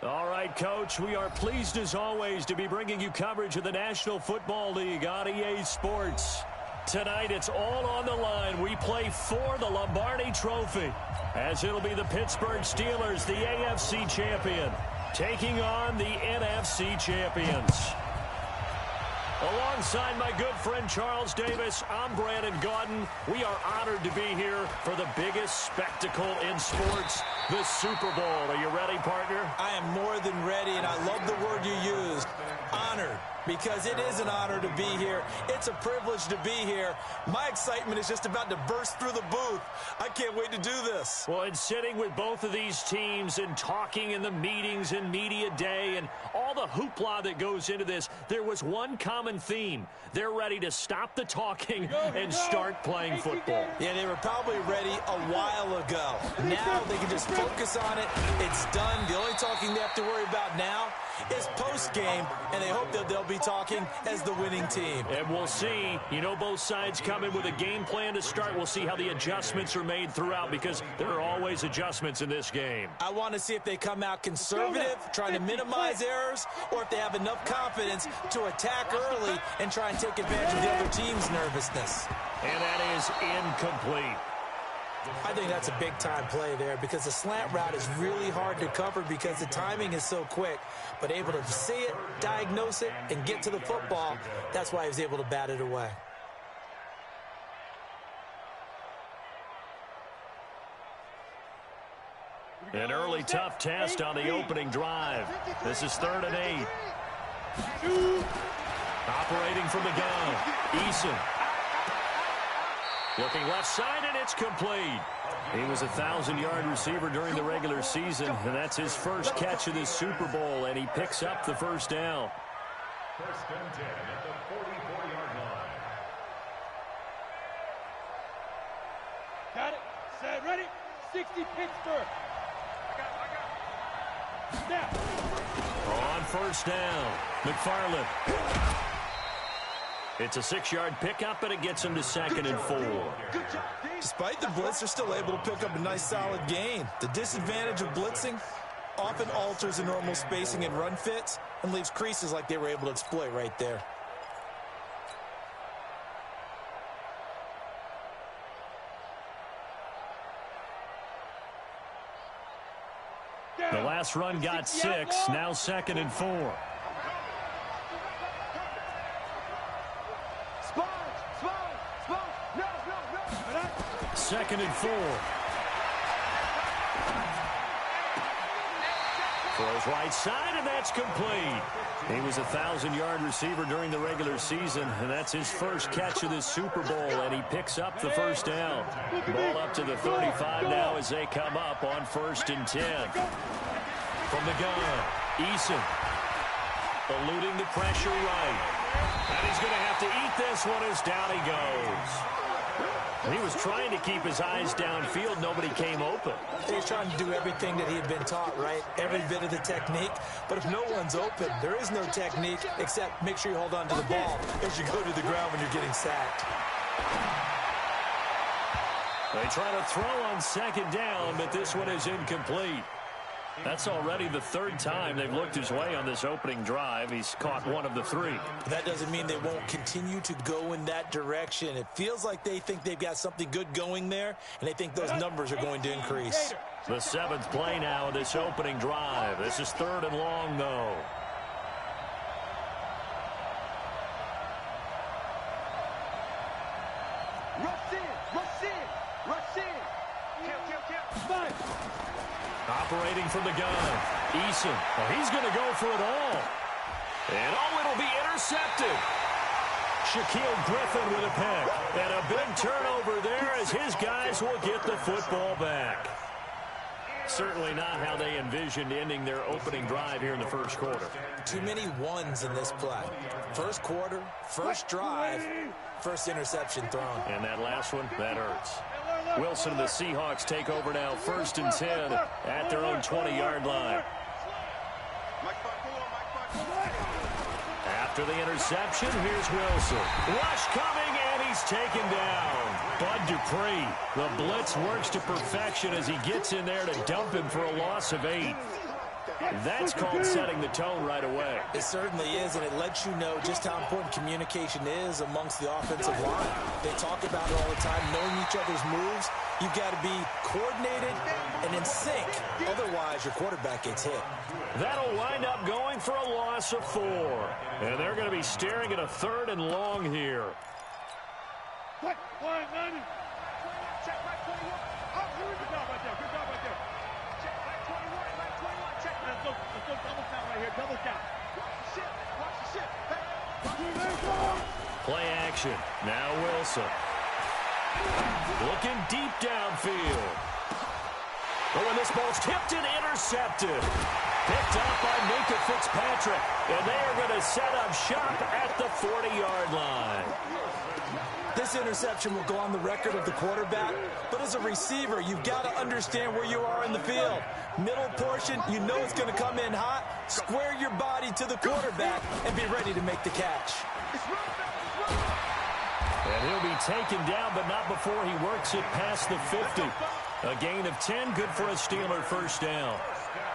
All right, Coach, we are pleased as always to be bringing you coverage of the National Football League on EA Sports. Tonight, it's all on the line. We play for the Lombardi Trophy, as it'll be the Pittsburgh Steelers, the AFC champion, taking on the NFC champions. Alongside my good friend Charles Davis, I'm Brandon Gaudin. We are honored to be here for the biggest spectacle in sports, the Super Bowl. Are you ready, partner? I am more than ready, and I love the word you used, honored, because it is an honor to be here. It's a privilege to be here. My excitement is just about to burst through the booth. I can't wait to do this. Well, and sitting with both of these teams and talking in the meetings and media day and all the hoopla that goes into this, there was one common theme. They're ready to stop the talking and start playing football. Yeah, they were probably ready a while ago. Now they can just focus on it. It's done. The only talking they have to worry about now is post-game, and they hope that they'll be talking as the winning team. And we'll see. You know, both sides come in with a game plan to start. We'll see how the adjustments are made throughout, because there are always adjustments in this game. I want to see if they come out conservative, trying to minimize errors, or if they have enough confidence to attack early and try and take advantage of the other team's nervousness. And that is incomplete. I think that's a big-time play there, because the slant route is really hard to cover because the timing is so quick. But able to see it, diagnose it, and get to the football, that's why he was able to bat it away. An early tough test on the opening drive. This is 3rd and 8. Operating from the gun, Eason. Looking left side, and it's complete. He was a 1,000-yard receiver during the regular season, and that's his first catch of this Super Bowl, and he picks up the first down. 1st and 10 at the 44-yard line. Got it. Set. Ready. 60 Pittsburgh. I got it. Snap. On first down, McFarland. It's a 6-yard pickup, and it gets him to 2nd and 4. Despite the blitz, they're still able to pick up a nice, solid gain. The disadvantage of blitzing often alters the normal spacing and run fits and leaves creases like they were able to exploit right there. The last run got 6, now 2nd and 4. 2nd and 4. Throws right side, and that's complete. He was a 1,000-yard receiver during the regular season, and that's his first catch of this Super Bowl, and he picks up the first down. Ball up to the 35 now as they come up on 1st and 10. From the gun, Eason eluding the pressure right. And he's going to have to eat this one as down he goes. He was trying to keep his eyes downfield. Nobody came open. He was trying to do everything that he had been taught, right? Every bit of the technique. But if no one's open, there is no technique except make sure you hold on to the ball as you go to the ground when you're getting sacked. They try to throw on 2nd down, but this one is incomplete. That's already the 3rd time they've looked his way on this opening drive. He's caught 1 of the 3. That doesn't mean they won't continue to go in that direction. It feels like they think they've got something good going there, and they think those numbers are going to increase. The 7th play now of this opening drive. This is 3rd and long, though. Rush in. Kill. Operating from the gun, Eason. Well, he's going to go for it all. And, it'll be intercepted. Shaquille Griffin with a pick. And a big turnover there as his guys will get the football back. Certainly not how they envisioned ending their opening drive here in the first quarter. Too many ones in this play. First quarter, first drive, first interception thrown. And that last one, that hurts. Wilson and the Seahawks take over now, 1st and 10 at their own 20-yard line. After the interception, here's Wilson. Rush coming, and he's taken down. Bud Dupree. The blitz works to perfection as he gets in there to dump him for a loss of 8. That's called setting the tone right away. It certainly is, and it lets you know just how important communication is amongst the offensive line. They talk about it all the time, knowing each other's moves. You've got to be coordinated and in sync. Otherwise, your quarterback gets hit. That'll wind up going for a loss of 4. And they're going to be staring at a 3rd and long here. Quick, line, Madden. Check back 21. Oh, good job right there. Good job right there. Check back 21. Back 21. Check. Let's go double count right here. Double count. Watch the shit. Watch the shit. Hey. Play action. Now Wilson. Looking deep downfield. Oh, and this ball's tipped and intercepted. Picked up by Minka Fitzpatrick. And they are going to set up shop at the 40-yard line. This interception will go on the record of the quarterback, but as a receiver, you've got to understand where you are in the field. Middle portion, you know it's going to come in hot. Square your body to the quarterback and be ready to make the catch. And he'll be taken down, but not before he works it past the 50. A gain of 10, good for a Steeler first down.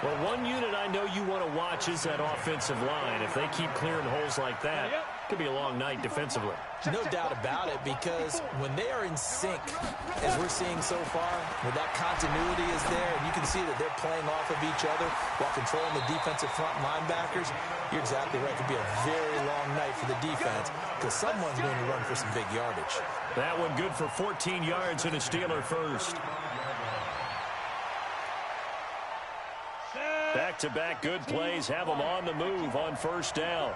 Well, one unit I know you want to watch is that offensive line. If they keep clearing holes like that, it could be a long night defensively. No doubt about it, because when they are in sync, as we're seeing so far, where that continuity is there, and you can see that they're playing off of each other while controlling the defensive front linebackers, you're exactly right. It could be a very long night for the defense, because someone's going to run for some big yardage. That one good for 14 yards and a Steeler first. Back-to-back good plays have them on the move on first down.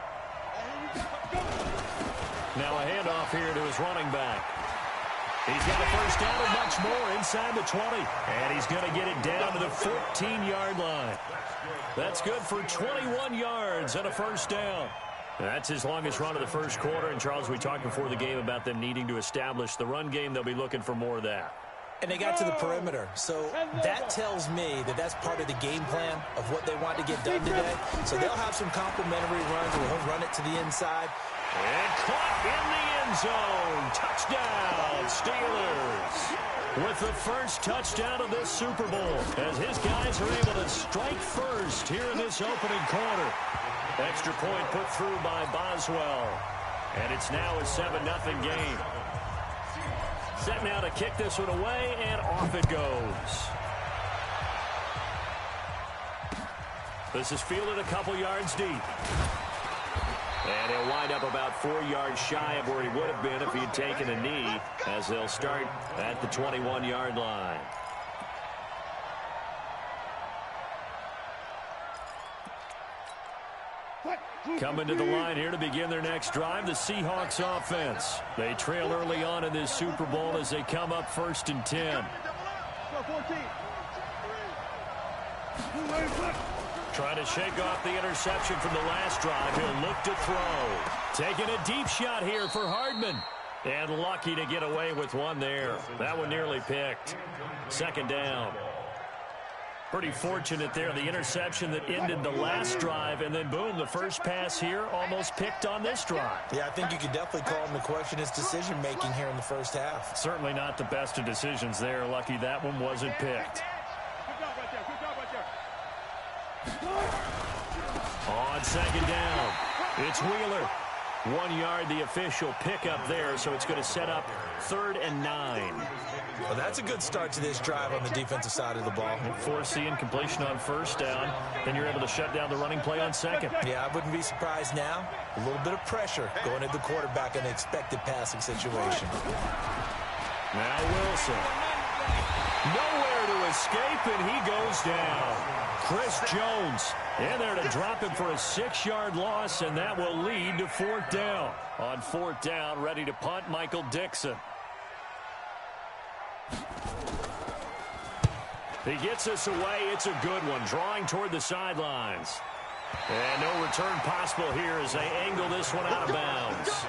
Now a handoff here to his running back. He's got a first down and much more inside the 20. And he's going to get it down to the 14-yard line. That's good for 21 yards and a first down. That's his longest run of the first quarter. And, Charles, we talked before the game about them needing to establish the run game. They'll be looking for more of that. And they got to the perimeter. So that tells me that that's part of the game plan of what they want to get done today. So they'll have some complimentary runs where he'll run it to the inside. And caught in the end zone. Touchdown, Steelers. With the first touchdown of this Super Bowl, as his guys are able to strike first here in this opening quarter. Extra point put through by Boswell. And it's now a 7-0 game. Set now to kick this one away, and off it goes. This is fielded a couple yards deep. And he'll wind up about 4 yards shy of where he would have been if he had taken a knee, as they'll start at the 21-yard line. Coming to the line here to begin their next drive, the Seahawks offense. They trail early on in this Super Bowl as they come up 1st and 10. Trying to shake off the interception from the last drive. He'll look to throw. Taking a deep shot here for Hardman. And lucky to get away with one there. That one nearly picked. 2nd down. Pretty fortunate there, the interception that ended the last drive, and then boom, the first pass here almost picked on this drive. Yeah, I think you could definitely call him to question his decision-making here in the first half. Certainly not the best of decisions there. Lucky that one wasn't picked. Good job right there. Good job right there. On 2nd down, it's Wheeler. 1 yard, the official pickup there, so it's going to set up 3rd and 9. Well, that's a good start to this drive on the defensive side of the ball. Force the incompletion on 1st down, then you're able to shut down the running play on 2nd. Yeah, I wouldn't be surprised now. A little bit of pressure going at the quarterback in an expected passing situation. Now Wilson. Nowhere to escape, and he goes down. Chris Jones in there to drop him for a 6-yard loss, and that will lead to 4th down. On 4th down, ready to punt, Michael Dixon. He gets us away. It's a good one, drawing toward the sidelines. And no return possible here as they angle this one out of bounds.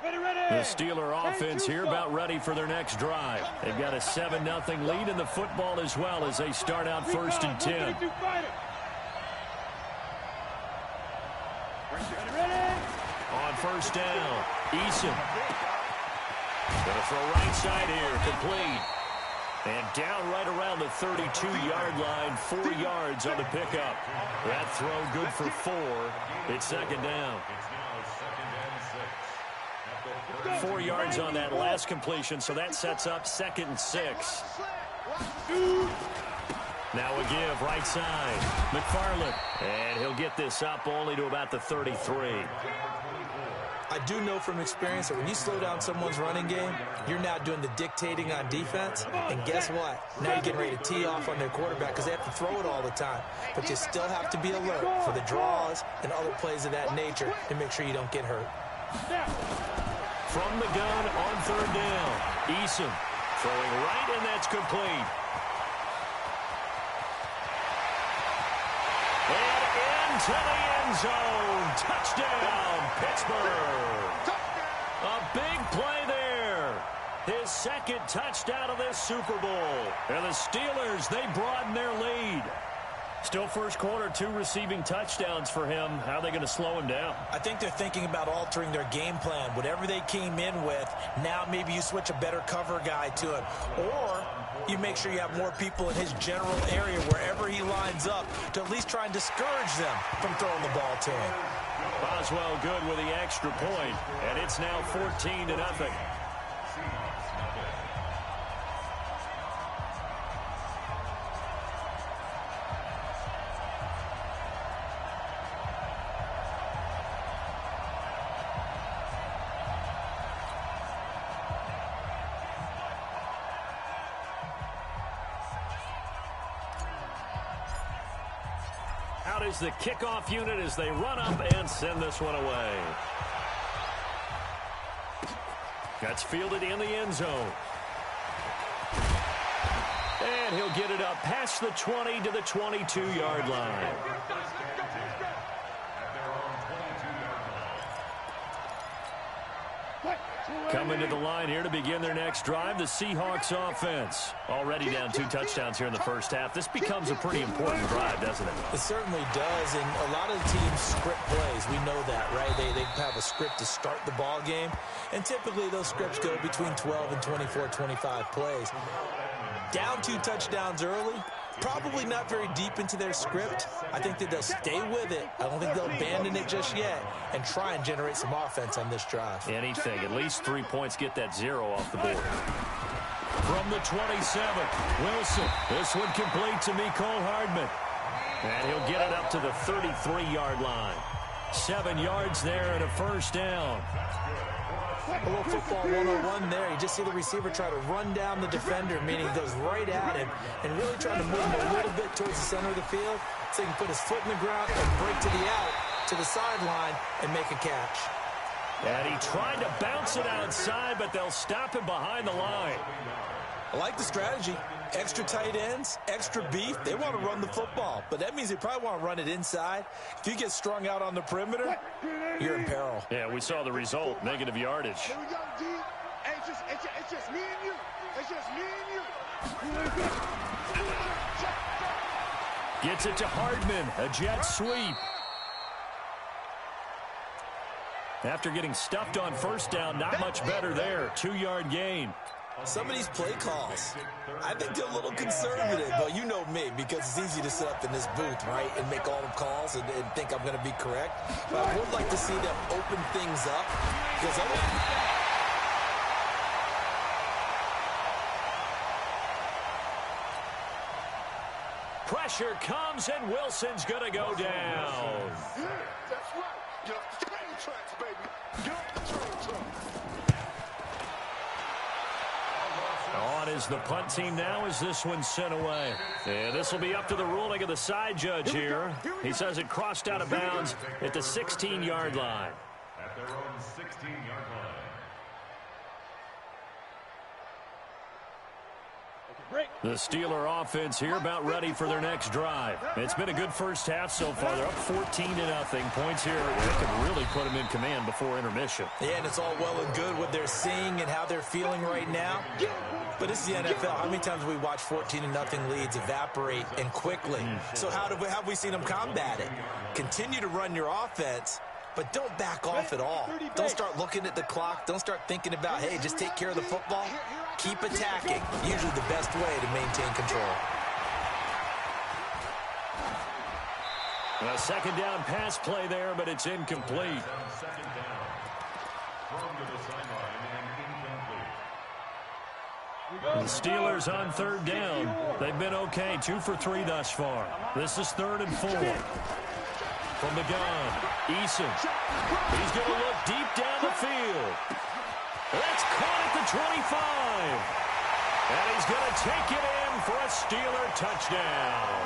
The Steeler offense here about ready for their next drive. They've got a 7-0 lead in the football as well as they start out 1st and 10. On 1st down, Eason. Going to throw right side here, complete. And down right around the 32-yard line, 4 yards on the pickup. That throw good for 4. It's 2nd down. 4 yards on that last completion, so that sets up 2nd and 6. Now a give, right side. McFarland. And he'll get this up only to about the 33. I do know from experience that when you slow down someone's running game, you're now doing the dictating on defense. And guess what? Now you're getting ready to tee off on their quarterback because they have to throw it all the time. But you still have to be alert for the draws and other plays of that nature to make sure you don't get hurt. From the gun on 3rd down, Eason throwing right, and that's complete. And into the end zone. Touchdown, Pittsburgh. A big play there. His 2nd touchdown of this Super Bowl. And the Steelers, they broaden their lead. Still first quarter, 2 receiving touchdowns for him. How are they going to slow him down? I think they're thinking about altering their game plan. Whatever they came in with, now maybe you switch a better cover guy to it. Or you make sure you have more people in his general area wherever he lines up to at least try and discourage them from throwing the ball to him. Boswell good with the extra point, and it's now 14-0. Out is the kickoff unit as they run up and send this one away. That's fielded in the end zone. And he'll get it up past the 20 to the 22-yard line. Coming to the line here to begin their next drive, the Seahawks offense. Already down 2 touchdowns here in the first half. This becomes a pretty important drive, doesn't it? It certainly does, and a lot of teams script plays. We know that, right? They have a script to start the ball game, and typically those scripts go between 12 and 24, 25 plays. Down 2 touchdowns early, probably not very deep into their script. I think that they'll stay with it. I don't think they'll abandon it just yet and try and generate some offense on this drive. Anything. At least 3 points, get that 0 off the board. From the 27, Wilson. This one complete to Mecole Hardman. And he'll get it up to the 33-yard line. 7 yards there and a first down. A little football 101 there. You just see the receiver try to run down the defender, meaning he goes right at him and really trying to move him a little bit towards the center of the field so he can put his foot in the ground and break to the out, to the sideline, and make a catch. And he tried to bounce it outside, but they'll stop him behind the line. I like the strategy. Extra tight ends, extra beef. They want to run the football, but that means they probably want to run it inside. If you get strung out on the perimeter, you're in peril. Yeah, we saw the result, negative yardage. Here we go, D. Hey, it's just me and you. It's just me and you. Gets it to Hardman, a jet sweep. After getting stuffed on first down, not much better there. 2-yard gain. Some of these play calls, I think they're a little conservative, but you know me, because it's easy to sit up in this booth, right, and make all the calls and think I'm going to be correct. But I would like to see them open things up, because Pressure comes, and Wilson's going to go down. That's right. Get off the train tracks, baby. Get off the train tracks. On is the punt team now as this one's sent away. And this will be up to the ruling of the side judge here. He says it crossed out of bounds at the 16-yard line. At their own 16-yard line. The Steeler offense here about ready for their next drive. It's been a good first half so far. They're up 14-0. Points here that could really put them in command before intermission. Yeah, and it's all well and good what they're seeing and how they're feeling right now. But it's the NFL. How many times have we watched 14-0 leads evaporate and quickly? So how have we seen them combat it? Continue to run your offense, but don't back off at all. Don't start looking at the clock. Don't start thinking about, hey, just take care of the football. Keep attacking. Usually the best way to maintain control. A second down pass play there, but it's incomplete. Second down. Thrown to the sideline and incomplete. The Steelers on third down. They've been okay, 2 for 3 thus far. This is 3rd and 4. From the gun, Eason. He's going to look deep down the field. That's caught at the 25. And he's going to take it in for a Steeler touchdown.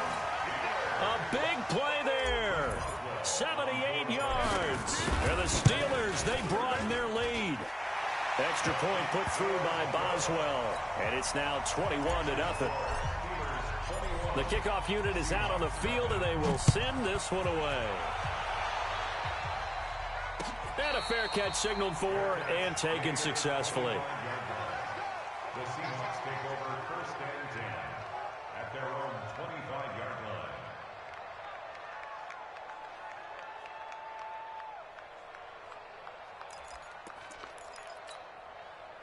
A big play there. 78 yards. And the Steelers, they broaden their lead. Extra point put through by Boswell. And it's now 21-0. The kickoff unit is out on the field, and they will send this one away. And a fair catch signaled for and taken successfully. The Seahawks take over 1st and 10 at their own 25-yard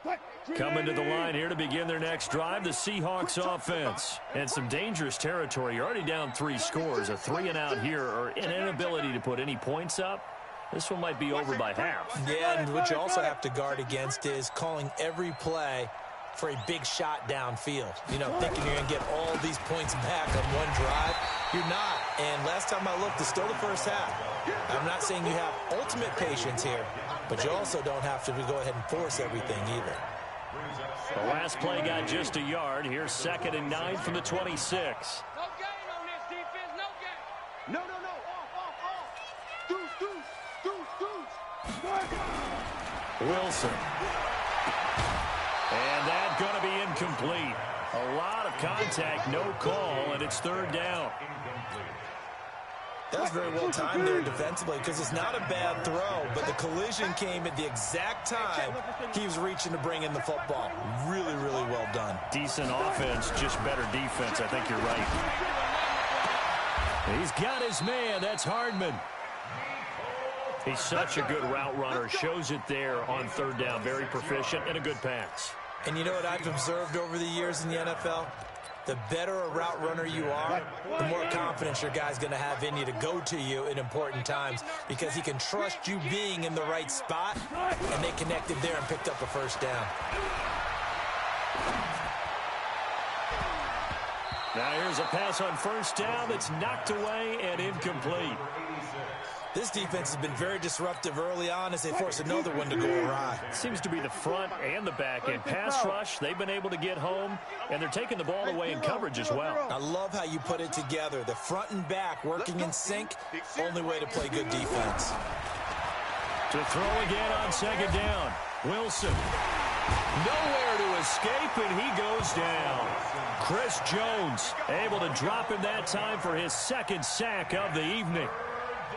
line. Coming to the line here to begin their next drive, the Seahawks offense. And some dangerous territory. You're already down 3 scores. A 3-and-out here or an inability to put any points up. This one might be over by half. Yeah, and what you also have to guard against is calling every play for a big shot downfield. You know, thinking you're going to get all these points back on one drive. You're not. And last time I looked, it's still the first half. I'm not saying you have ultimate patience here, but you also don't have to go ahead and force everything either. The last play got just a yard. Here's 2nd and 9 from the 26. No gain on this defense, no gain. No. Off. Deuce. Wilson. And that's going to be incomplete. A lot of contact, no call, and it's 3rd down. That was very well timed there defensively because it's not a bad throw, but the collision came at the exact time he was reaching to bring in the football. Really, really well done. Decent offense, just better defense. I think you're right. He's got his man. That's Hardman. He's such a good route runner. Shows it there on 3rd down. Very proficient and a good pass. And you know what I've observed over the years in the NFL? The better a route runner you are, the more confidence your guy's going to have in you to go to you in important times because he can trust you being in the right spot, and they connected there and picked up a 1st down. Now here's a pass on 1st down that's knocked away and incomplete. This defense has been very disruptive early on as they force another one to go awry. Seems to be the front and the back end. Pass rush, they've been able to get home, and they're taking the ball away in coverage as well. I love how you put it together. The front and back working in sync, only way to play good defense. To throw again on 2nd down. Wilson. Nowhere to escape, and he goes down. Chris Jones able to drop him that time for his 2nd sack of the evening.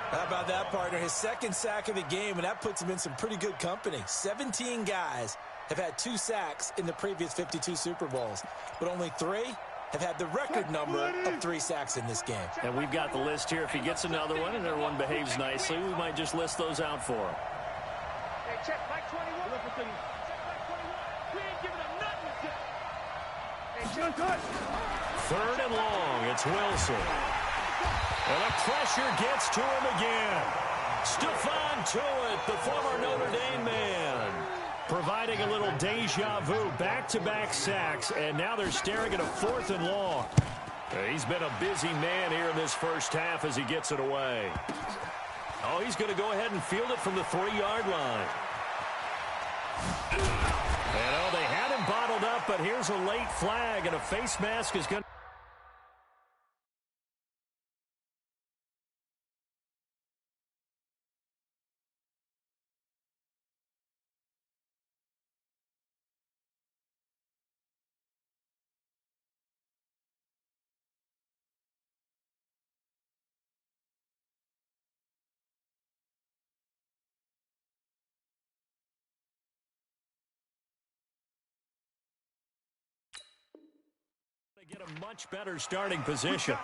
How about that, partner? His 2nd sack of the game, and that puts him in some pretty good company. 17 guys have had 2 sacks in the previous 52 Super Bowls, but only 3 have had the record number of 3 sacks in this game. And we've got the list here. If he gets another one and everyone behaves nicely, we might just list those out for him. Hey, check Mike 21. Check Mike 21. We ain't giving him nothing to do. Hey, check. 3rd and long. It's Wilson. And the pressure gets to him again. Stephon Tuitt, the former Notre Dame man, providing a little deja vu. Back-to-back sacks, and now they're staring at a 4th and long. He's been a busy man here in this first half as he gets it away. Oh, he's going to go ahead and field it from the 3-yard line. And, oh, they had him bottled up, but here's a late flag, and a face mask is going to Get a much better starting position.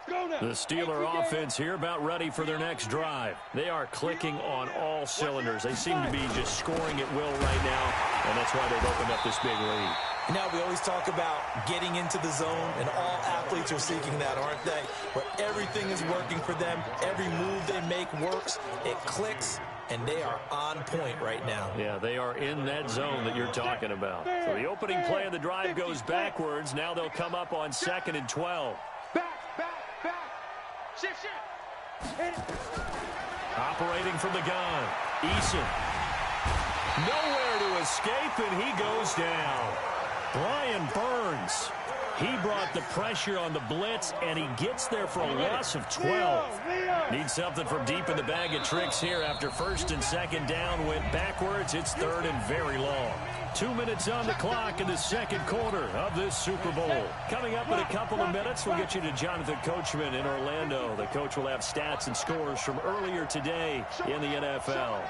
The Steeler offense here about ready for their next drive. They are clicking on all cylinders. They seem to be just scoring at will right now, and that's why they've opened up this big lead. Now, we always talk about getting into the zone, and all athletes are seeking that, aren't they? Where everything is working for them. Every move they make works. It clicks, and they are on point right now. Yeah, they are in that zone that you're talking about. So the opening play of the drive goes backwards. Now they'll come up on 2nd and 12. Back. Shift. Operating from the gun. Eason. Nowhere to escape, and he goes down. Brian Burns. He brought the pressure on the blitz, and he gets there for a loss of 12. Needs something from deep in the bag of tricks here after 1st and 2nd down went backwards. It's 3rd and very long. 2 minutes on the clock in the 2nd quarter of this Super Bowl. Coming up in a couple of minutes, we'll get you to Jonathan Coachman in Orlando. The coach will have stats and scores from earlier today in the NFL.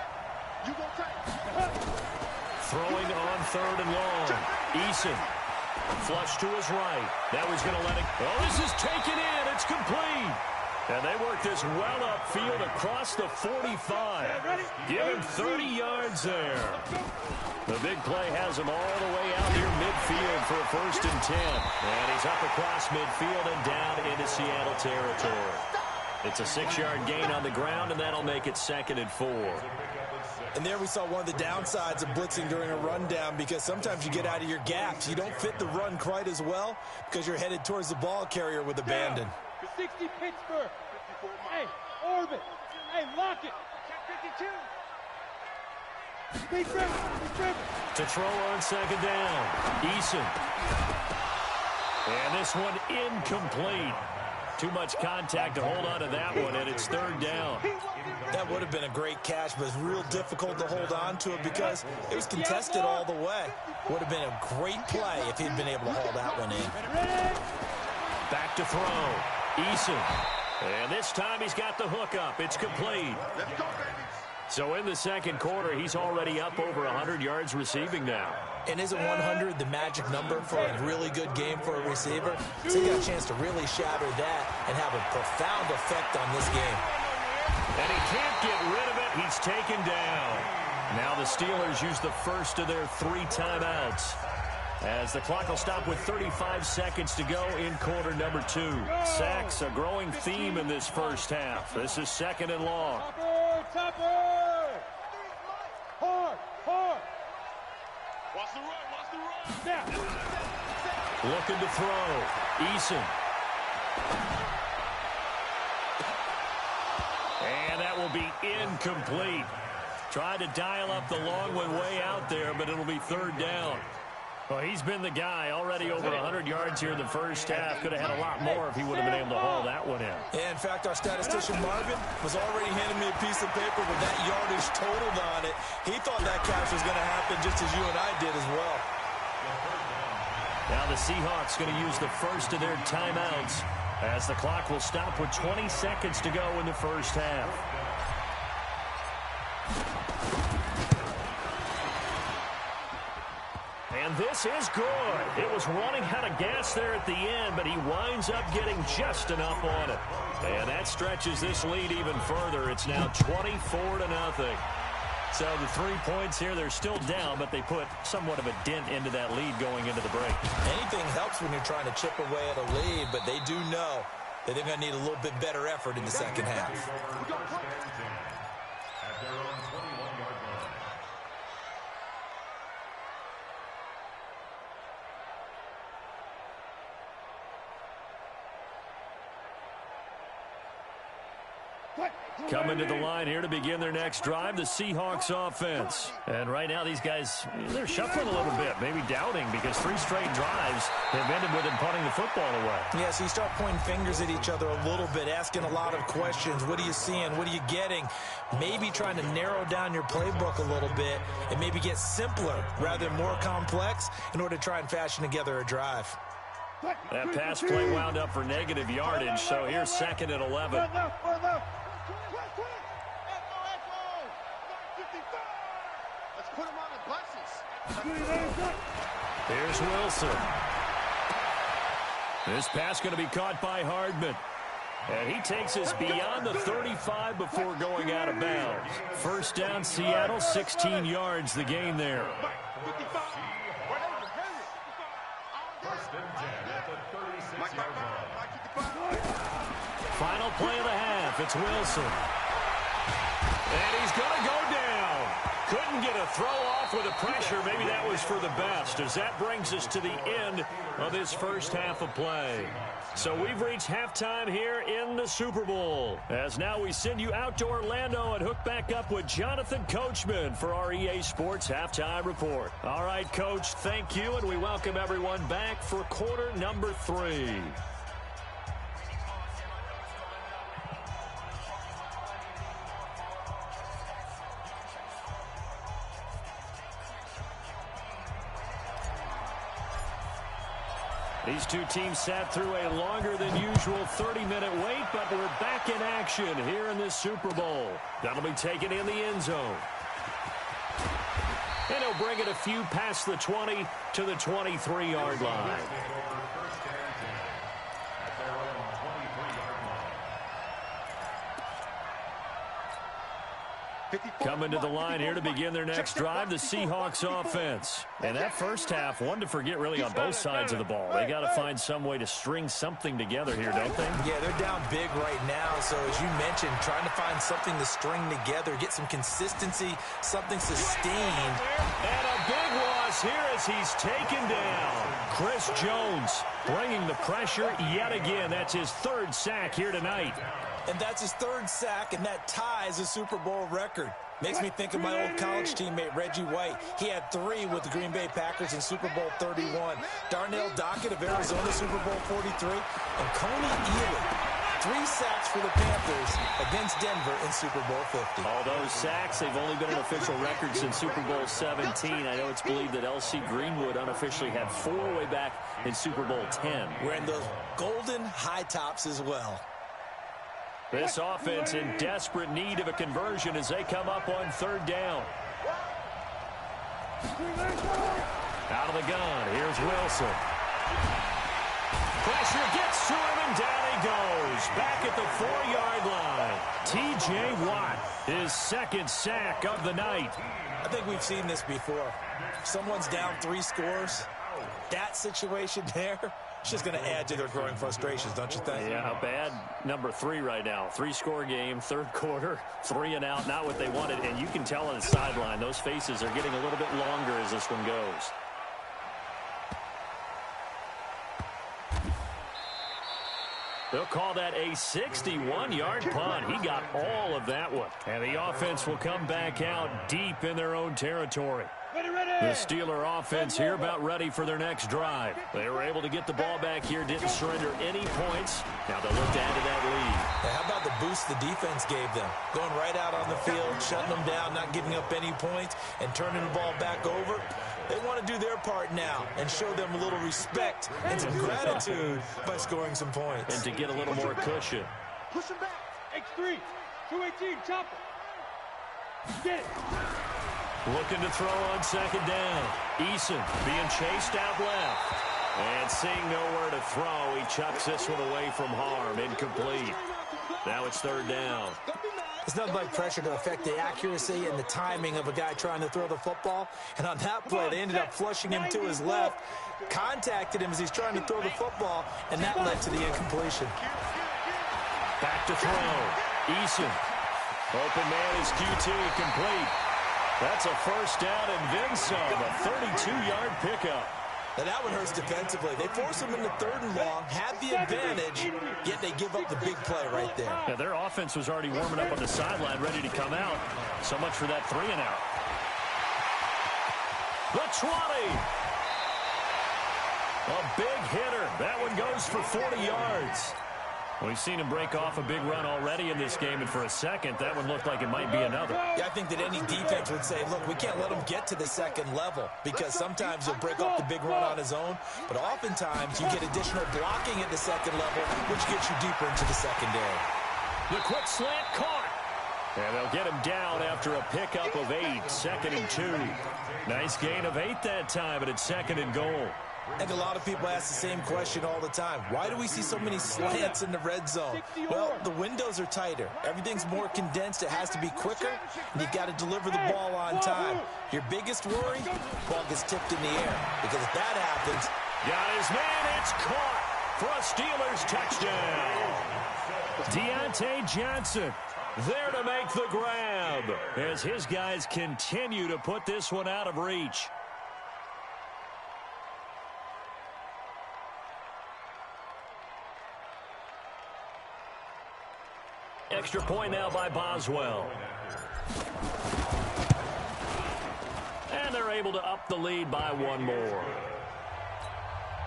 Throwing on 3rd and long. Eason. Flush to his right. That was going to let it. Oh, this is taken in. It's complete. And they work this well upfield across the 45. Give him 30 yards there. The big play has him all the way out near midfield for a 1st and 10. And he's up across midfield and down into Seattle territory. It's a 6-yard gain on the ground, and that'll make it 2nd and 4. And there we saw one of the downsides of blitzing during a rundown, because sometimes you get out of your gaps. You don't fit the run quite as well because you're headed towards the ball carrier with abandon. 60 Pittsburgh. Hey, orbit. Hey, lock it. Check 52. Big Trevor. To throw on 2nd down. Eason. And this one incomplete. Too much contact to hold on to that one, and it's 3rd down. That would have been a great catch, but it's real difficult to hold on to it because it was contested all the way. Would have been a great play if he'd been able to haul that one in. Back to throw. Eason. And this time he's got the hook up. It's complete. So in the 2nd quarter, he's already up over 100 yards receiving now. And isn't 100 the magic number for a really good game for a receiver? So he got a chance to really shatter that and have a profound effect on this game. And he can't get rid of it. He's taken down. Now the Steelers use the first of their 3 timeouts, as the clock will stop with 35 seconds to go in quarter number 2. Sacks, a growing theme in this first half. This is 2nd and long. Topper! Hard! Watch the run! Now! Looking to throw. Eason. And that will be incomplete. Tried to dial up the long one way out there, but it'll be 3rd down. Well, he's been the guy. Already over 100 yards here in the first half. Could have had a lot more if he would have been able to haul that one in. Yeah, in fact, our statistician Marvin was already handing me a piece of paper with that yardage totaled on it. He thought that catch was going to happen just as you and I did as well. Now the Seahawks going to use the first of their timeouts, as the clock will stop with 20 seconds to go in the first half. And this is good. It was running out of gas there at the end, but he winds up getting just enough on it. And that stretches this lead even further. It's now 24-0. So the 3 points here, they're still down, but they put somewhat of a dent into that lead going into the break. Anything helps when you're trying to chip away at a lead, but they do know that they're going to need a little bit better effort in the second half. At their own 21-yard line. Coming to the line here to begin their next drive, the Seahawks offense. And right now these guys, they're shuffling a little bit, maybe doubting, because 3 straight drives have ended with them punting the football away. Yeah, so you start pointing fingers at each other a little bit, asking a lot of questions. What are you seeing? What are you getting? Maybe trying to narrow down your playbook a little bit and maybe get simpler rather than more complex in order to try and fashion together a drive. That pass play wound up for negative yardage, so here's 2nd and 11. Here's Wilson. This pass going to be caught by Hardman. And he takes us beyond the 35 before going out of bounds. First down, Seattle, 16 yards the gain there. Final play of the half. It's Wilson. And he's going to go down. Couldn't get a throw off with the pressure. Maybe that was for the best, as that brings us to the end of this first half of play. So we've reached halftime here in the Super Bowl. As now we send you out to Orlando and hook back up with Jonathan Coachman for our EA Sports Halftime Report. All right, Coach, thank you, and we welcome everyone back for quarter number 3. These two teams sat through a longer than usual 30-minute wait, but we're back in action here in this Super Bowl. That'll be taken in the end zone. And he'll bring it a few past the 20 to the 23-yard line. Coming to the line here to begin their next drive, the Seahawks offense. And that first half, one to forget really on both sides of the ball. They got to find some way to string something together here, don't they? Yeah, they're down big right now. So as you mentioned, trying to find something to string together, get some consistency, something sustained. And a big loss here as he's taken down. Chris Jones bringing the pressure yet again. That's his 3rd sack here tonight. And that's his 3rd sack, and that ties a Super Bowl record. Makes me think of my old college teammate, Reggie White. He had 3 with the Green Bay Packers in Super Bowl 31. Darnell Dockett of Arizona, Super Bowl 43. And Coney Ealy, 3 sacks for the Panthers against Denver in Super Bowl 50. All those sacks, they've only been an official record since Super Bowl 17. I know it's believed that L.C. Greenwood unofficially had 4 way back in Super Bowl 10. Wearing those golden high tops as well. This offense in desperate need of a conversion as they come up on 3rd down. Out of the gun, here's Wilson. Pressure gets to him, and down he goes. Back at the 4-yard line. T.J. Watt, his 2nd sack of the night. I think we've seen this before. Someone's down 3 scores. That situation there, it's just going to add to their growing frustrations, don't you think? Yeah, a bad number 3 right now. 3-score game, 3rd quarter, 3 and out, not what they wanted. And you can tell on the sideline, those faces are getting a little bit longer as this one goes. They'll call that a 61-yard punt. He got all of that one. And the offense will come back out deep in their own territory. The Steeler offense here about ready for their next drive. They were able to get the ball back here, didn't surrender any points. Now they'll look to add to that lead. How about the boost the defense gave them? Going right out on the field, shutting them down, not giving up any points, and turning the ball back over. They want to do their part now and show them a little respect and some gratitude by scoring some points. And to get a little more cushion. Push him back. X3. 218. Chop it. Get it. Looking to throw on 2nd down. Eason being chased out left. And seeing nowhere to throw, he chucks this one away from harm. Incomplete. Now it's 3rd down. It's nothing like pressure to affect the accuracy and the timing of a guy trying to throw the football. And on that play, they ended up flushing him to his left, contacted him as he's trying to throw the football, and that led to the incompletion. Back to throw. Eason. Open man is QT, complete. That's a 1st down and then some. A 32-yard pickup. Now that one hurts defensively. They force him into 3rd and long, have the advantage, yet they give up the big play right there. Yeah, their offense was already warming up on the sideline, ready to come out. So much for that 3 and out. The 20. A big hitter. That one goes for 40 yards. We've seen him break off a big run already in this game, and for a second, that one looked like it might be another. Yeah, I think that any defense would say, look, we can't let him get to the 2nd level, because sometimes he'll break off the big run on his own, but oftentimes you get additional blocking at the 2nd level, which gets you deeper into the secondary. The quick slant caught. And they'll get him down after a pickup of 8, 2nd and 2. Nice gain of 8 that time, and it's 2nd and goal. I think a lot of people ask the same question all the time. Why do we see so many slants in the red zone? Well, the windows are tighter. Everything's more condensed. It has to be quicker, and you've got to deliver the ball on time. Your biggest worry, ball gets tipped in the air. Because if that happens... Got his man. It's caught for a Steelers touchdown. Deontay Johnson there to make the grab as his guys continue to put this one out of reach. Extra point now by Boswell. And they're able to up the lead by one more.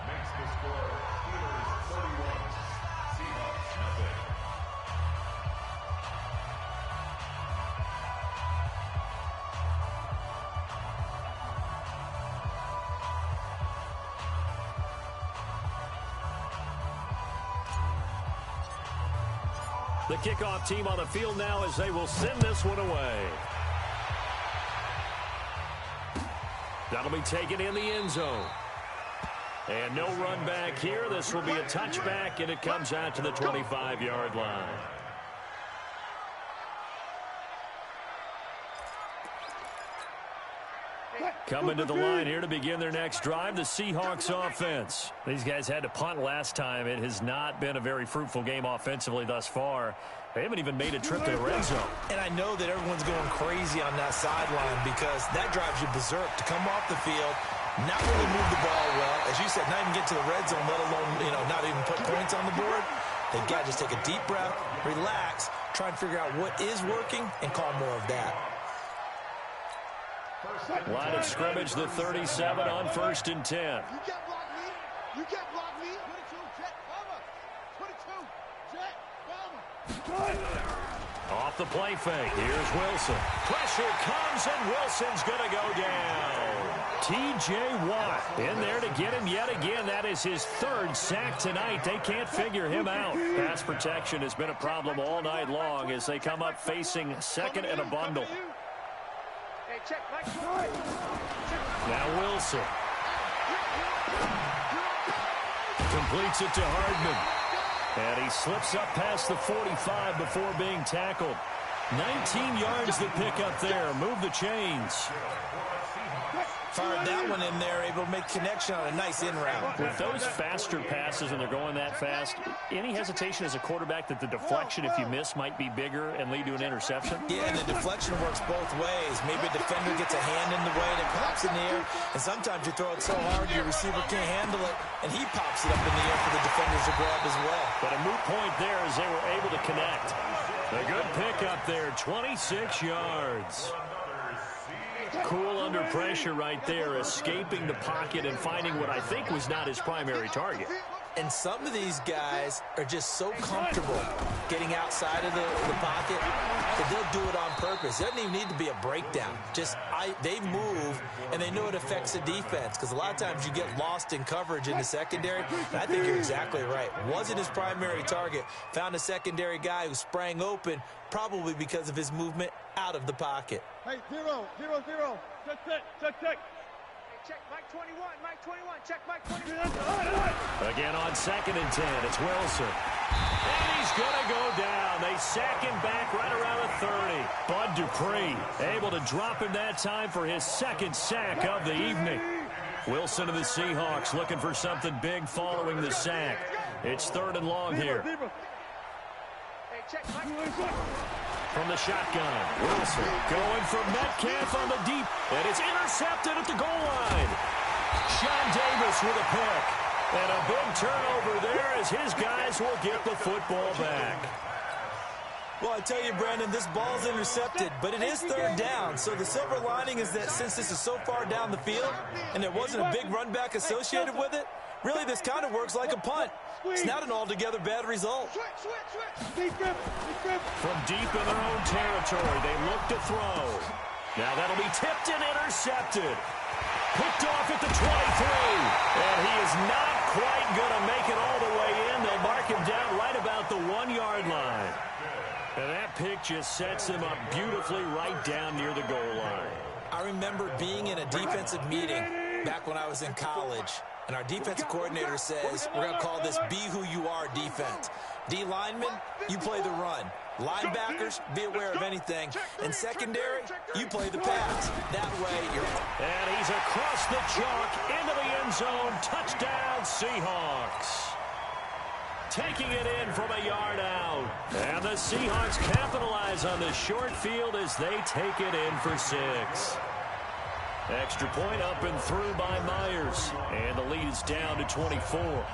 Makes the score Steelers 31, Seahawks nothing. The kickoff team on the field now as they will send this one away. That'll be taken in the end zone. And no run back here. This will be a touchback, and it comes out to the 25-yard line. Coming to the line here to begin their next drive, the Seahawks offense. These guys had to punt last time. It has not been a very fruitful game offensively thus far. They haven't even made a trip to the red zone. And I know that everyone's going crazy on that sideline because that drives you berserk to come off the field, not really move the ball well. As you said, not even get to the red zone, let alone, not even put points on the board. They've got to just take a deep breath, relax, try and figure out what is working, and call more of that. Line of scrimmage, the 37 on 1st and 10. You can't block me. You can't block me. 22, jet, bomber. 22, jet, bomber. Off the play fake. Here's Wilson. Pressure comes, and Wilson's going to go down. T.J. Watt in there to get him yet again. That is his 3rd sack tonight. They can't figure him out. Pass protection has been a problem all night long as they come up facing 2nd and a bundle. Now Wilson. Completes it to Hardman. And he slips up past the 45 before being tackled. 19 yards to pick up there. Move the chains. Fired that one in there, able to make connection on a nice in route. With those faster passes and they're going that fast, any hesitation as a quarterback that the deflection, if you miss, might be bigger and lead to an interception? Yeah, and the deflection works both ways. Maybe a defender gets a hand in the way and it pops in the air, and sometimes you throw it so hard your receiver can't handle it, and he pops it up in the air for the defenders to grab as well. But a moot point there as they were able to connect. A good pickup there, 26 yards. Cool under pressure right there, escaping the pocket and finding what I think was not his primary target. And some of these guys are just so comfortable getting outside of the pocket that they'll do it on purpose. It doesn't even need to be a breakdown. They move, and they know it affects the defense because a lot of times you get lost in coverage in the secondary. And I think you're exactly right. Wasn't his primary target. Found a secondary guy who sprang open, probably because of his movement out of the pocket. Hey, 0, 0, 0. Check. Check Mike 21, Mike 21, check Mike 21. Again on 2nd and 10, it's Wilson. And he's going to go down. They sack him back right around the 30. Bud Dupree able to drop him that time for his 2nd sack of the evening. Wilson of the Seahawks looking for something big following the sack. It's 3rd and long here. From the shotgun, Wilson going for Metcalf on the deep, and it's intercepted at the goal line. Sean Davis with a pick, and a big turnover there as his guys will get the football back. Well, I tell you, Brandon, this ball's intercepted, but it is 3rd down. So the silver lining is that since this is so far down the field and there wasn't a big run back associated with it, really this kind of works like a punt. It's not an altogether bad result. From deep in their own territory, they look to throw. Now that'll be tipped and intercepted. Picked off at the 23. And he is not quite going to make it all the way in. They'll mark him down right about the 1-yard line. And that pick just sets them up beautifully right down near the goal line. I remember being in a defensive meeting back when I was in college, and our defensive coordinator says, we're going to call this be who you are defense. D linemen, you play the run. Linebackers, be aware of anything. And secondary, you play the pass. That way, you're... And he's across the chalk into the end zone. Touchdown, Seahawks. Taking it in from a yard out. And the Seahawks capitalize on the short field as they take it in for 6. Extra point up and through by Myers. And the lead is down to 24.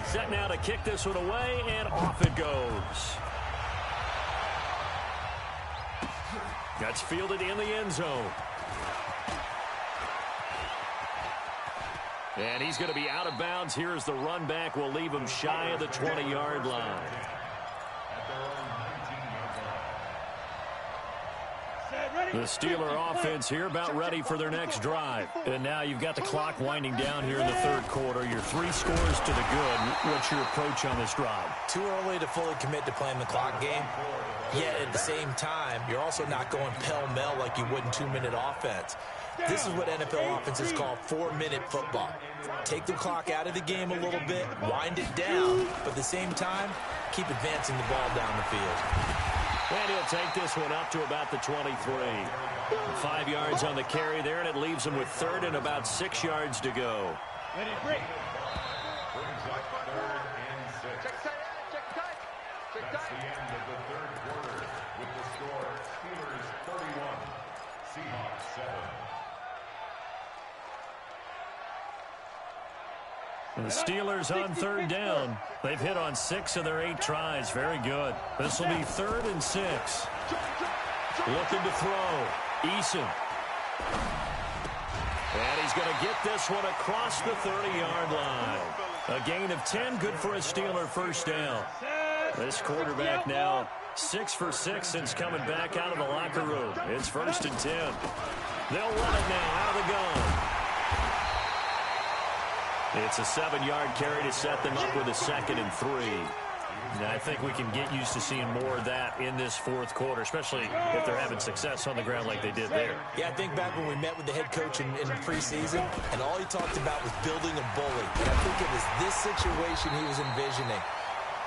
Set now to kick this one away, and off it goes. That's fielded in the end zone. And he's going to be out of bounds here as the run back will leave him shy of the 20-yard line. The Steeler offense here about ready for their next drive. And now you've got the clock winding down here in the third quarter. Your 3 scores to the good. What's your approach on this drive? Too early to fully commit to playing the clock game. Yet at the same time, you're also not going pell-mell like you would in 2-minute offense. This is what NFL offenses call 4-minute football. Take the clock out of the game a little bit, wind it down, but at the same time, keep advancing the ball down the field. And he'll take this one up to about the 23. 5 yards on the carry there, and it leaves him with 3rd and about 6 yards to go. Ready, break. Brings up 3rd and 6. That's the end of the third quarter with the score Steelers 31, Seahawks 7. The Steelers on 3rd down. They've hit on 6 of their 8 tries. Very good. This will be 3rd and 6. Looking to throw. Eason. And he's going to get this one across the 30-yard line. A gain of 10, good for a Steeler first down. This quarterback now 6 for 6 since coming back out of the locker room. It's 1st and 10. They'll run it now out of the gun. It's a 7-yard carry to set them up with a 2nd and 3. Now, I think we can get used to seeing more of that in this fourth quarter, especially if they're having success on the ground like they did there. Yeah, I think back when we met with the head coach in preseason, and all he talked about was building a bully. And I think it was this situation he was envisioning.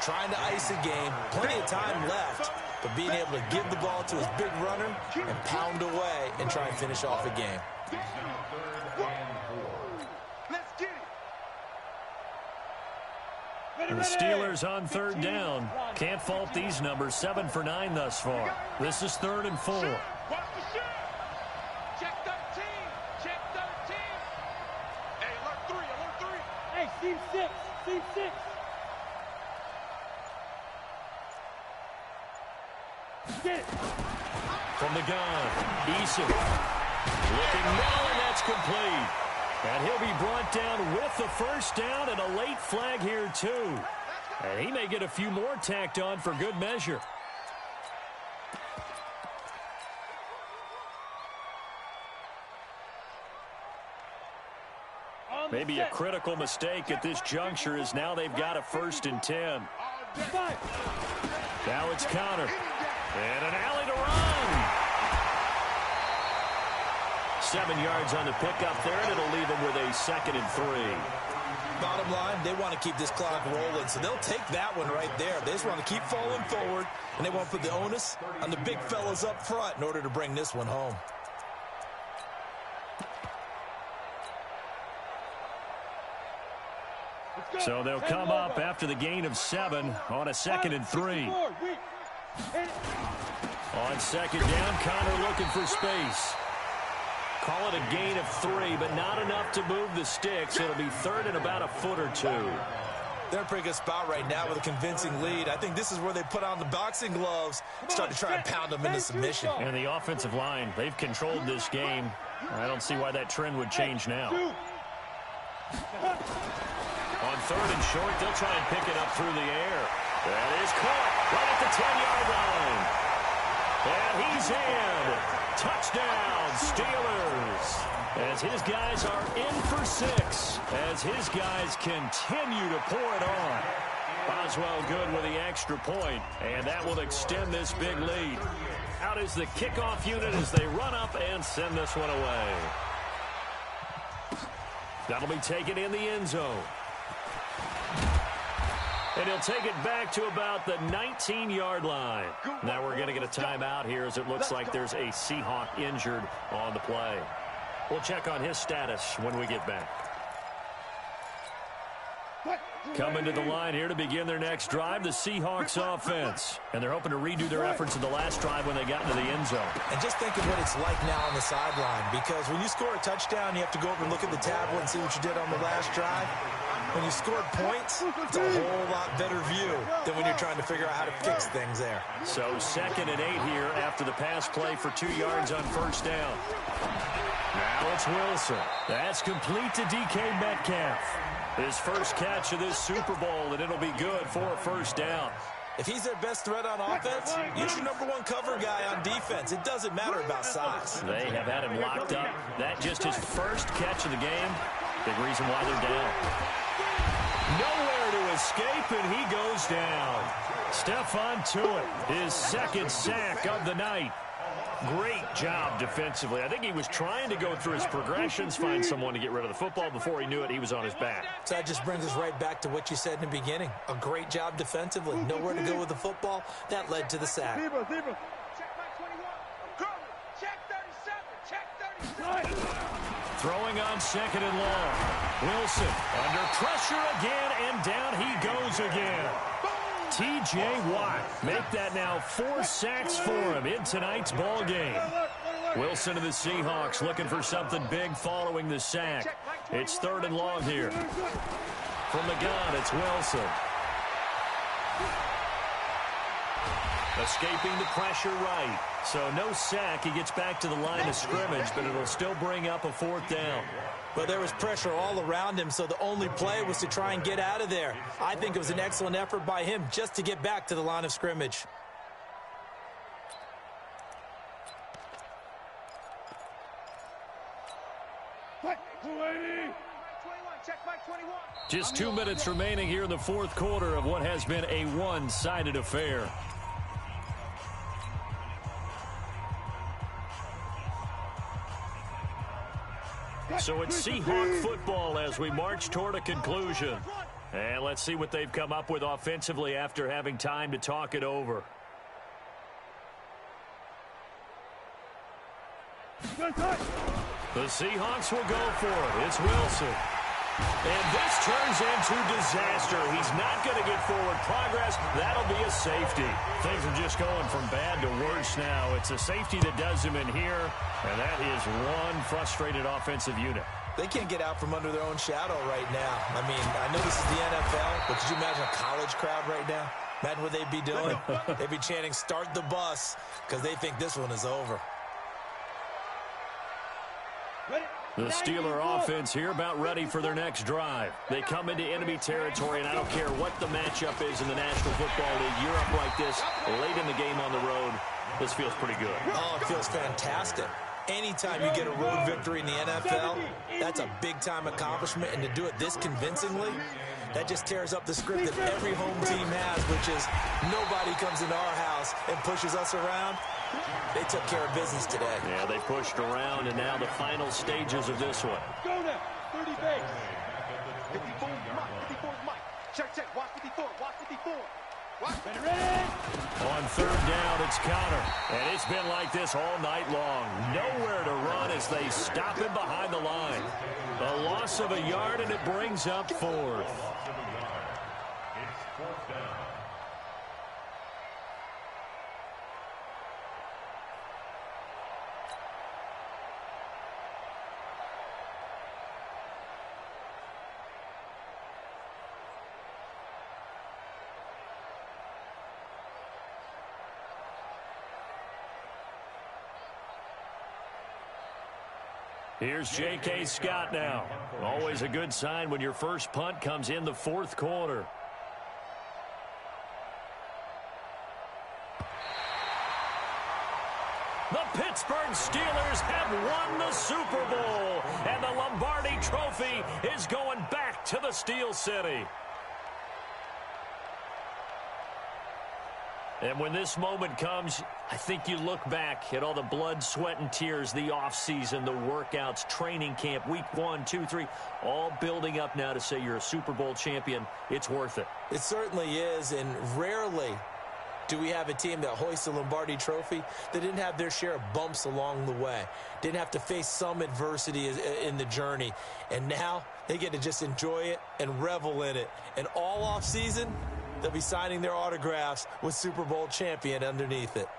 Trying to ice a game, plenty of time left, but being able to give the ball to his big runner and pound away and try and finish off a game. And the Steelers on 3rd down. Can't fault these numbers. 7 for 9 thus far. This is 3rd and 4. Check 13. Check 13. Hey, alert 3. Hey, seam 6. Seam 6. Get it. From the gun, Eason. Looking now, and that's complete. And he'll be brought down with the first down and a late flag here, too. And he may get a few more tacked on for good measure. Maybe a critical mistake at this juncture as now they've got a 1st and 10. Now it's Connor. And an alley to run. 7 yards on the pickup there, and it'll leave him with a 2nd and 3. Bottom line, they want to keep this clock rolling, so they'll take that one right there. They just want to keep falling forward, and they want to put the onus on the big fellas up front in order to bring this one home. So they'll come up after the gain of 7 on a 2nd and 3. On 2nd down, Connor looking for space. Call it a gain of 3, but not enough to move the sticks. It'll be 3rd and about a foot or 2. They're in a pretty good spot right now with a convincing lead. I think this is where they put on the boxing gloves, start to try and pound them into submission. And the offensive line, they've controlled this game. I don't see why that trend would change now. On 3rd and short, they'll try and pick it up through the air. That is caught right at the 10-yard line. And he's in. Touchdown, Steelers. As his guys are in for 6. As his guys continue to pour it on. Boswell good with the extra point, and that will extend this big lead. Out is the kickoff unit as they run up and send this one away. That'll be taken in the end zone. And he'll take it back to about the 19-yard line. Now we're going to get a timeout here as it looks like there's a Seahawk injured on the play. We'll check on his status when we get back. Coming to the line here to begin their next drive, the Seahawks offense. And they're hoping to redo their efforts in the last drive when they got into the end zone. And just think of what it's like now on the sideline, because when you score a touchdown, you have to go over and look at the tablet and see what you did on the last drive. When you scored points, it's a whole lot better view than when you're trying to figure out how to fix things there. So 2nd and 8 here after the pass play for 2 yards on first down. Now it's Wilson. That's complete to DK Metcalf. His first catch of this Super Bowl, and it'll be good for a first down. If he's their best threat on offense, use your #1 cover guy on defense. It doesn't matter about size. They have had him locked up. That just his first catch of the game. Big reason why they're down. Nowhere to escape, and he goes down. Stephon Tuitt, his 2nd sack of the night. Great job defensively. I think he was trying to go through his progressions, find someone to get rid of the football. Before he knew it, he was on his back. So that just brings us right back to what you said in the beginning. A great job defensively. Nowhere to go with the football. That led to the sack. Check my 21. Check 37. Check 37. Throwing on 2nd and long. Wilson under pressure again, and down he goes again. T.J. Watt make that now 4 sacks for him in tonight's ball game. Wilson and the Seahawks looking for something big following the sack. It's 3rd and long here. From the gun, it's Wilson. Escaping the pressure right. So no sack. He gets back to the line of scrimmage, but it'll still bring up a 4th down. But there was pressure all around him, so the only play was to try and get out of there. I think it was an excellent effort by him just to get back to the line of scrimmage. Just 2 minutes remaining here in the 4th quarter of what has been a one-sided affair. So it's Seahawk football as we march toward a conclusion. And let's see what they've come up with offensively after having time to talk it over. The Seahawks will go for it. It's Wilson. And this turns into disaster. He's not going to get forward progress. That'll be a safety. Things are just going from bad to worse now. It's a safety that does him in here, and that is one frustrated offensive unit. They can't get out from under their own shadow right now. I mean, I know this is the NFL, but could you imagine a college crowd right now? Imagine what they'd be doing. They'd be chanting, "Start the bus," because they think this one is over. The Steeler offense here about ready for their next drive. They come into enemy territory, and I don't care what the matchup is in the National Football League. You're up like this late in the game on the road. This feels pretty good. Oh, it feels fantastic. Anytime you get a road victory in the NFL, that's a big-time accomplishment, and to do it this convincingly, that just tears up the script that every home team has, which is nobody comes into our house and pushes us around. They took care of business today. Yeah, they pushed around, and now the final stages of this one. Go now, 30 base. 54 is Mike. Check, watch 54, watch 54. Ready? On 3rd down, it's Connor. And it's been like this all night long. Nowhere to run as they stop him behind the line. A loss of a yard, and it brings up 4th. It's 4th down. Here's J.K. Scott now. Always a good sign when your first punt comes in the 4th quarter. The Pittsburgh Steelers have won the Super Bowl, and the Lombardi Trophy is going back to the Steel City. And when this moment comes, I think you look back at all the blood, sweat, and tears, the offseason, the workouts, training camp, week 1, 2, 3, all building up now to say you're a Super Bowl champion. It's worth it. It certainly is, and rarely do we have a team that hoists the Lombardi Trophy that didn't have their share of bumps along the way, didn't have to face some adversity in the journey, and now they get to just enjoy it and revel in it. And all offseason, they'll be signing their autographs with Super Bowl champion underneath it.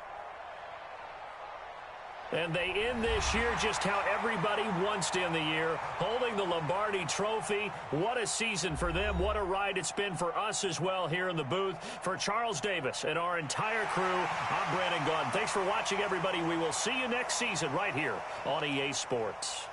And they end this year just how everybody wants to end the year, holding the Lombardi Trophy. What a season for them. What a ride it's been for us as well here in the booth. For Charles Davis and our entire crew, I'm Brandon Gaudin. Thanks for watching, everybody. We will see you next season right here on EA Sports.